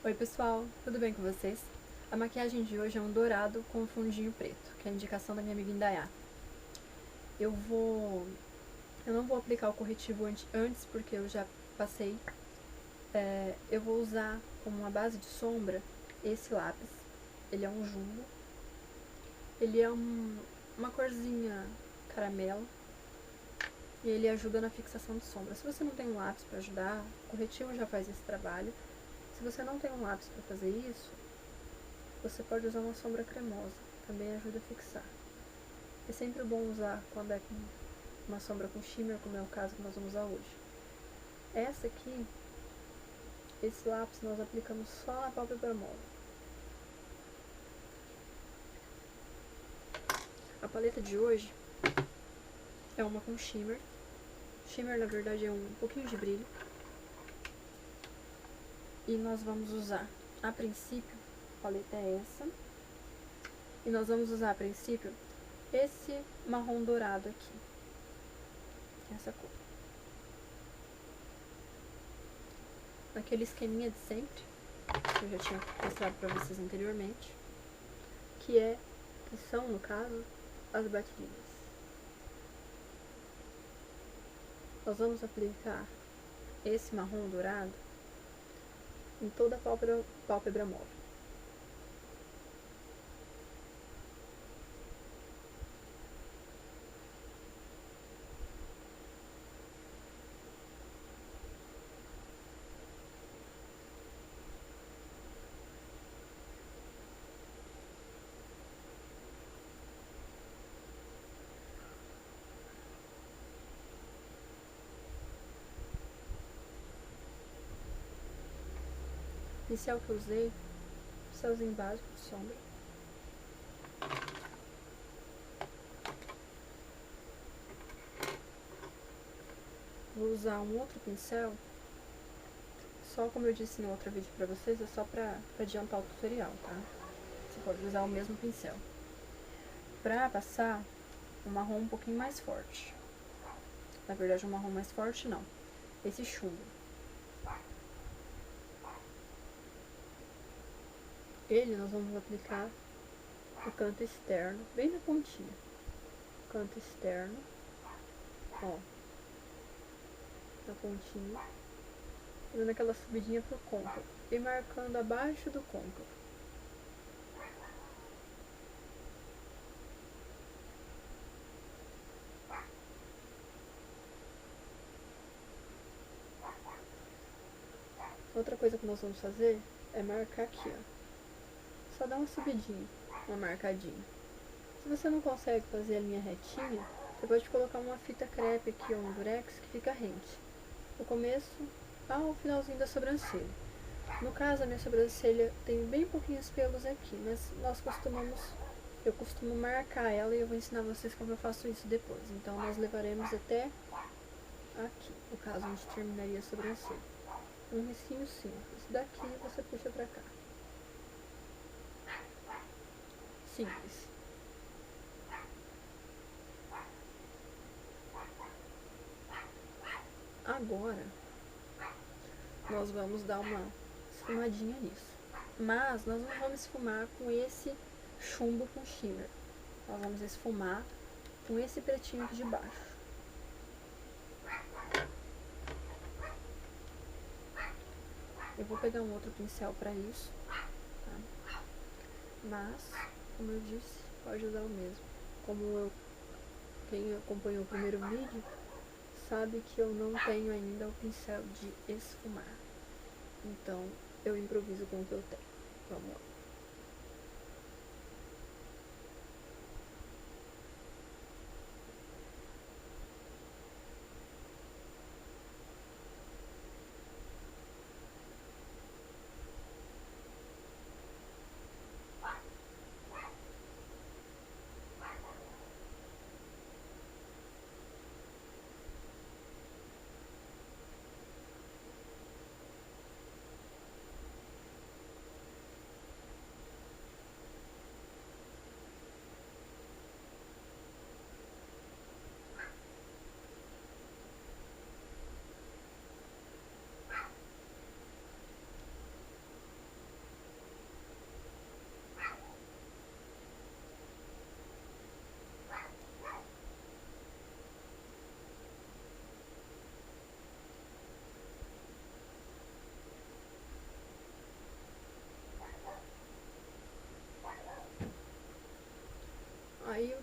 Oi pessoal, tudo bem com vocês? A maquiagem de hoje é um dourado com um fundinho preto, que é a indicação da minha amiga Indaiá. Eu não vou aplicar o corretivo antes porque eu já passei. Eu vou usar como uma base de sombra esse lápis. Ele é um jumbo. Ele é uma corzinha caramelo e ele ajuda na fixação de sombra. Se você não tem um lápis para ajudar, o corretivo já faz esse trabalho. Se você não tem um lápis para fazer isso, você pode usar uma sombra cremosa, também ajuda a fixar. É sempre bom usar quando é com uma sombra com shimmer, como é o caso que nós vamos usar hoje. Essa aqui, esse lápis nós aplicamos só na pálpebra mole. A paleta de hoje é uma com shimmer. Shimmer na verdade é um pouquinho de brilho. E nós vamos usar, a princípio, a paleta é essa. E nós vamos usar a princípio esse marrom dourado aqui. Essa cor. Aquele esqueminha de sempre, que eu já tinha mostrado pra vocês anteriormente, que são, no caso, as batidinhas. Nós vamos aplicar esse marrom dourado em toda a pálpebra mole. O pincel que eu usei, pincelzinho básico de sombra. Vou usar um outro pincel, só como eu disse no outro vídeo pra vocês, é só pra adiantar o tutorial, tá? Você pode usar o mesmo pincel. Pra passar um marrom um pouquinho mais forte. Na verdade, um marrom mais forte não. Esse chumbo. Ele nós vamos aplicar no canto externo, bem na pontinha. Canto externo, ó, na pontinha, dando aquela subidinha pro côncavo e marcando abaixo do côncavo. Outra coisa que nós vamos fazer é marcar aqui, ó. Só dá uma subidinha, uma marcadinha. Se você não consegue fazer a linha retinha, você pode colocar uma fita crepe aqui ou um durex que fica rente. Do começo ao finalzinho da sobrancelha. No caso, a minha sobrancelha tem bem pouquinhos pelos aqui, mas eu costumo marcar ela e eu vou ensinar vocês como eu faço isso depois. Então, nós levaremos até aqui, no caso, onde terminaria a sobrancelha. Um risquinho simples. Daqui você puxa pra cá. Simples. Agora, nós vamos dar uma esfumadinha nisso. Mas nós não vamos esfumar com esse chumbo com shimmer. Nós vamos esfumar com esse pretinho aqui de baixo. Eu vou pegar um outro pincel pra isso, tá? Mas, como eu disse, pode usar o mesmo. Quem acompanhou o primeiro vídeo sabe que eu não tenho ainda o pincel de esfumar. Então, eu improviso com o que eu tenho. Vamos lá.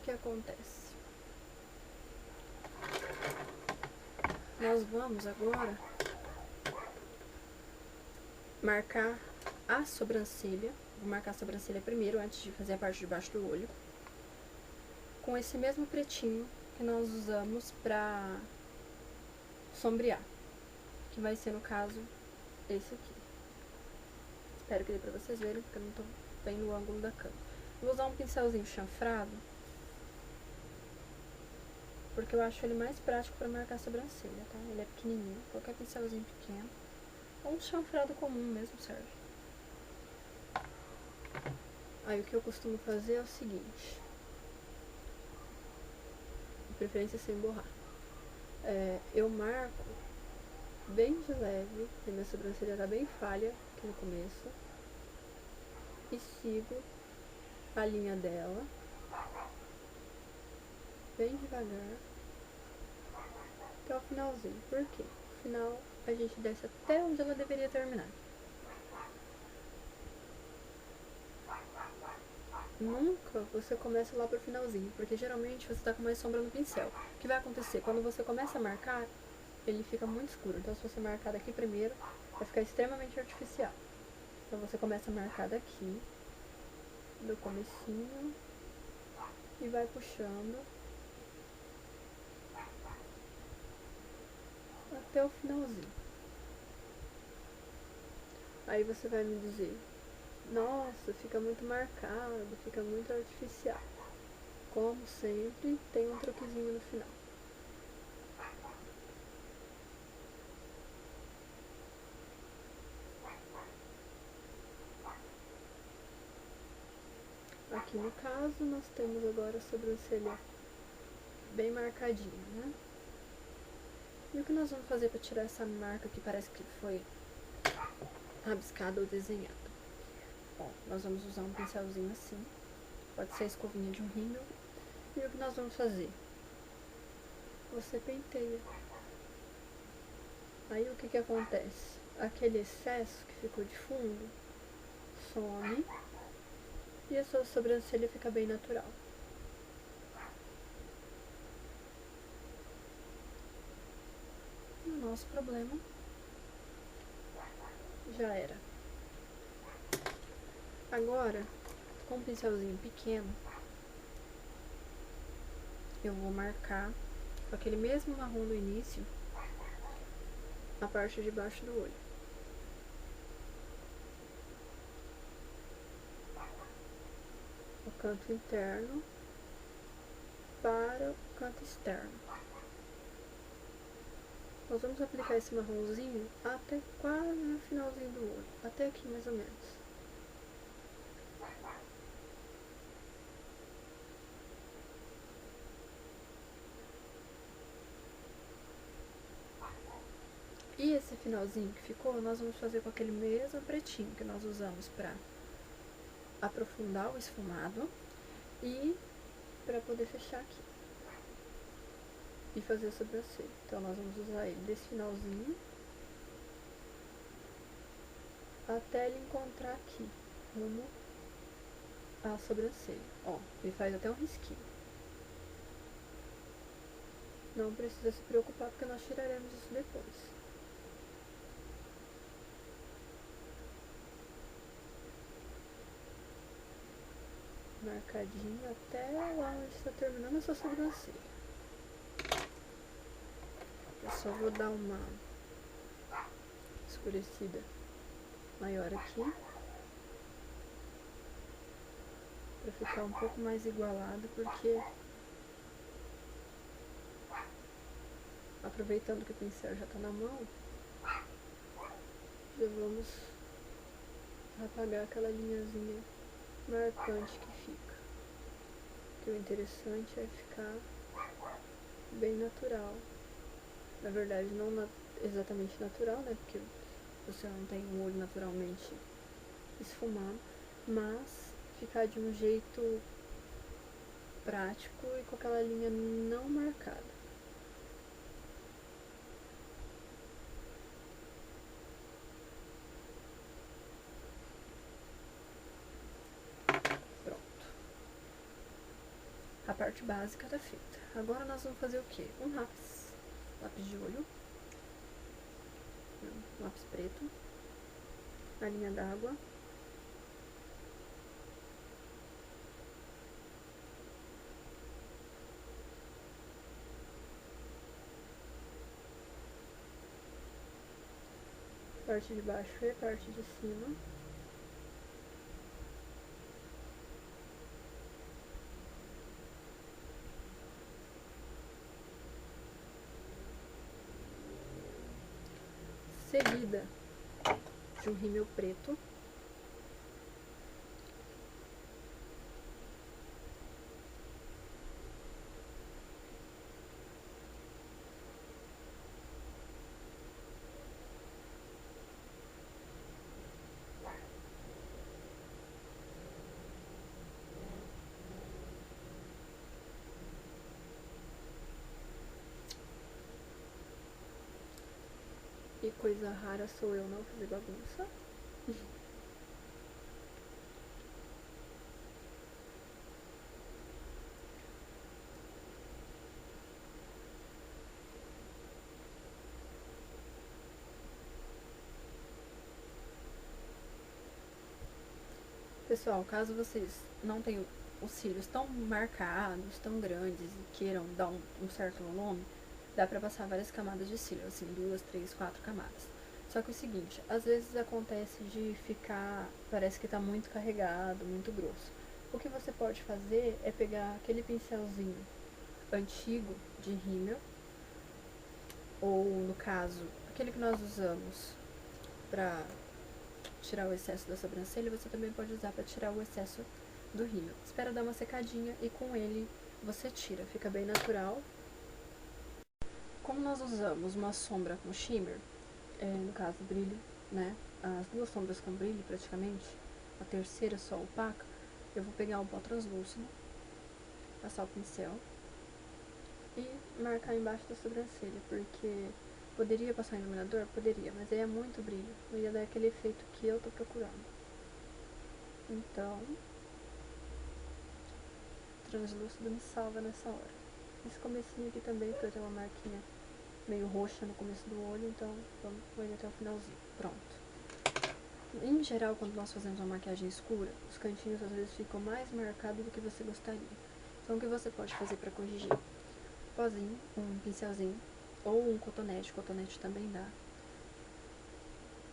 que acontece? Nós vamos agora marcar a sobrancelha. Vou marcar a sobrancelha primeiro, antes de fazer a parte de baixo do olho, com esse mesmo pretinho que nós usamos pra sombrear, que vai ser, no caso, esse aqui. Espero que dê pra vocês verem, porque eu não tô bem no ângulo da câmera. Vou usar um pincelzinho chanfrado, porque eu acho ele mais prático pra marcar a sobrancelha, tá? Ele é pequenininho, qualquer pincelzinho pequeno. Ou um chanfrado comum mesmo serve. Aí o que eu costumo fazer é o seguinte, de preferência sem borrar. Eu marco bem de leve, porque minha sobrancelha tá bem falha aqui no começo, e sigo a linha dela, bem devagar, até o finalzinho. Por quê? No final a gente desce até onde ela deveria terminar. Nunca você começa lá pro finalzinho, porque geralmente você tá com mais sombra no pincel. O que vai acontecer? Quando você começa a marcar, ele fica muito escuro. Então, se você marcar daqui primeiro, vai ficar extremamente artificial. Então, você começa a marcar daqui, do comecinho, e vai puxando até o finalzinho. Aí você vai me dizer: nossa, fica muito marcado, fica muito artificial. Como sempre, tem um truquezinho no final. Aqui no caso, nós temos agora a sobrancelha bem marcadinha, né? E o que nós vamos fazer para tirar essa marca que parece que foi rabiscada ou desenhada? Ó, nós vamos usar um pincelzinho assim, pode ser a escovinha de um rímel. E o que nós vamos fazer? Você penteia. Aí o que acontece? Aquele excesso que ficou de fundo some e a sua sobrancelha fica bem natural. E o nosso problema já era. Agora, com um pincelzinho pequeno, eu vou marcar com aquele mesmo marrom do início a parte de baixo do olho. O canto interno para o canto externo. Nós vamos aplicar esse marronzinho até quase no finalzinho do olho, até aqui mais ou menos. E esse finalzinho que ficou, nós vamos fazer com aquele mesmo pretinho que nós usamos para aprofundar o esfumado e para poder fechar aqui e fazer a sobrancelha. Então, nós vamos usar ele desse finalzinho até ele encontrar aqui, rumo à sobrancelha. Ó, ele faz até um risquinho. Não precisa se preocupar, porque nós tiraremos isso depois. Marcadinho até lá onde está terminando a sua sobrancelha. Eu só vou dar uma escurecida maior aqui, para ficar um pouco mais igualado, porque aproveitando que o pincel já está na mão, já vamos apagar aquela linhazinha marcante que fica. Que o interessante é ficar bem natural. Na verdade, não exatamente natural, né? Porque você não tem um olho naturalmente esfumado, mas ficar de um jeito prático e com aquela linha não marcada. a parte básica tá feita. Agora nós vamos fazer o quê? Um lápis de olho, lápis preto, a linha d'água, parte de baixo e parte de cima. Seguida de um rímel preto. E coisa rara sou eu não fazer bagunça. Pessoal, caso vocês não tenham os cílios tão marcados, tão grandes e queiram dar um certo volume, dá pra passar várias camadas de cílio, assim, 2, 3, 4 camadas. Só que é o seguinte, às vezes acontece de ficar, parece que tá muito carregado, muito grosso. O que você pode fazer é pegar aquele pincelzinho antigo de rímel, ou no caso, aquele que nós usamos pra tirar o excesso da sobrancelha, você também pode usar para tirar o excesso do rímel. Espera dar uma secadinha e com ele você tira, fica bem natural. Como nós usamos uma sombra com shimmer, no caso brilho, né, as duas sombras com brilho praticamente, a terceira só opaca, eu vou pegar um pó translúcido, passar o pincel e marcar embaixo da sobrancelha, porque poderia passar iluminador? Poderia, mas aí é muito brilho, não ia dar aquele efeito que eu tô procurando. Então, translúcido me salva nessa hora. Esse comecinho aqui também, porque eu tenho uma marquinha meio roxa no começo do olho, então vamos com ele até o finalzinho. Pronto. Em geral, quando nós fazemos uma maquiagem escura, os cantinhos às vezes ficam mais marcados do que você gostaria. Então, o que você pode fazer para corrigir? Pozinho, um pincelzinho, ou um cotonete também dá.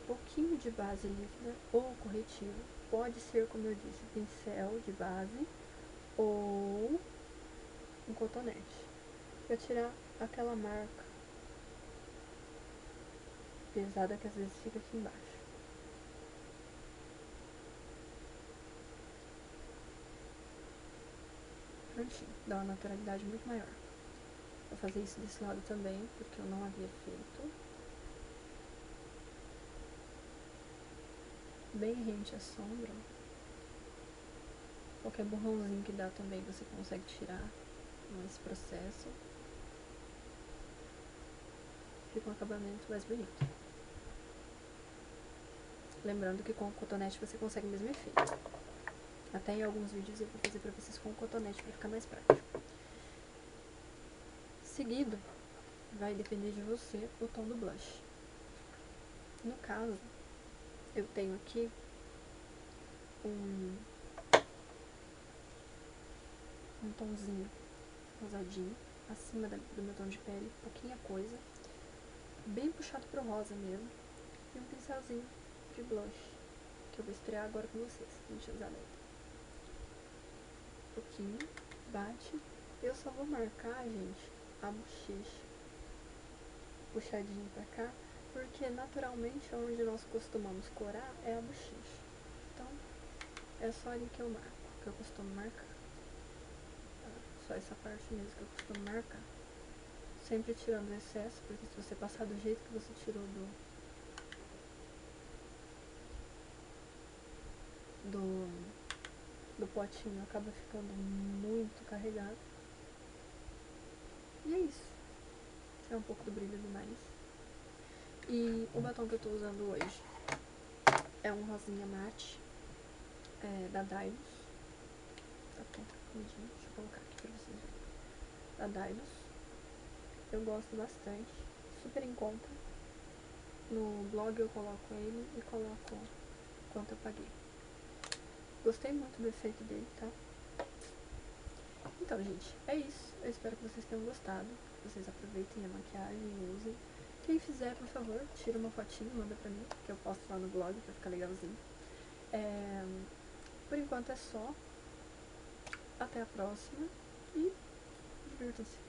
Um pouquinho de base líquida ou corretivo. Pode ser, como eu disse, pincel de base ou um cotonete. Pra tirar aquela marca pesada que às vezes fica aqui embaixo. Prontinho, dá uma naturalidade muito maior. Vou fazer isso desse lado também, porque eu não havia feito. Bem rente à sombra. Qualquer borrãozinho que dá também você consegue tirar nesse processo. Fica um acabamento mais bonito. Lembrando que com o cotonete você consegue o mesmo efeito. Até em alguns vídeos eu vou fazer pra vocês com o cotonete pra ficar mais prático. Seguido, vai depender de você o tom do blush. No caso, eu tenho aqui um tomzinho rosadinho, acima do meu tom de pele, pouquinha coisa, bem puxado pro rosa mesmo, e um pincelzinho de blush, que eu vou estrear agora com vocês, não tinha usado ainda. Pouquinho, bate, eu só vou marcar, gente, a bochecha, puxadinho pra cá, porque naturalmente onde nós costumamos corar é a bochecha. Então, é só ali que eu marco, que eu costumo marcar. Só essa parte mesmo que eu costumo marcar. Sempre tirando o excesso, porque se você passar do jeito que você tirou do potinho, acaba ficando muito carregado. E é isso. Tirar um pouco do brilho do nariz. E o batom que eu tô usando hoje é um rosinha mate, da Dylos. Tá bom. rapidinho, deixa eu colocar aqui pra vocês verem. Da Dylos. Eu gosto bastante, super em conta. No blog eu coloco ele e coloco quanto eu paguei. Gostei muito do efeito dele, tá? Então, gente, é isso. Eu espero que vocês tenham gostado. Que vocês aproveitem a maquiagem e usem. Quem fizer, por favor, tira uma fotinha e manda pra mim, que eu posto lá no blog pra ficar legalzinho. Por enquanto é só. Até a próxima e divirtam-se.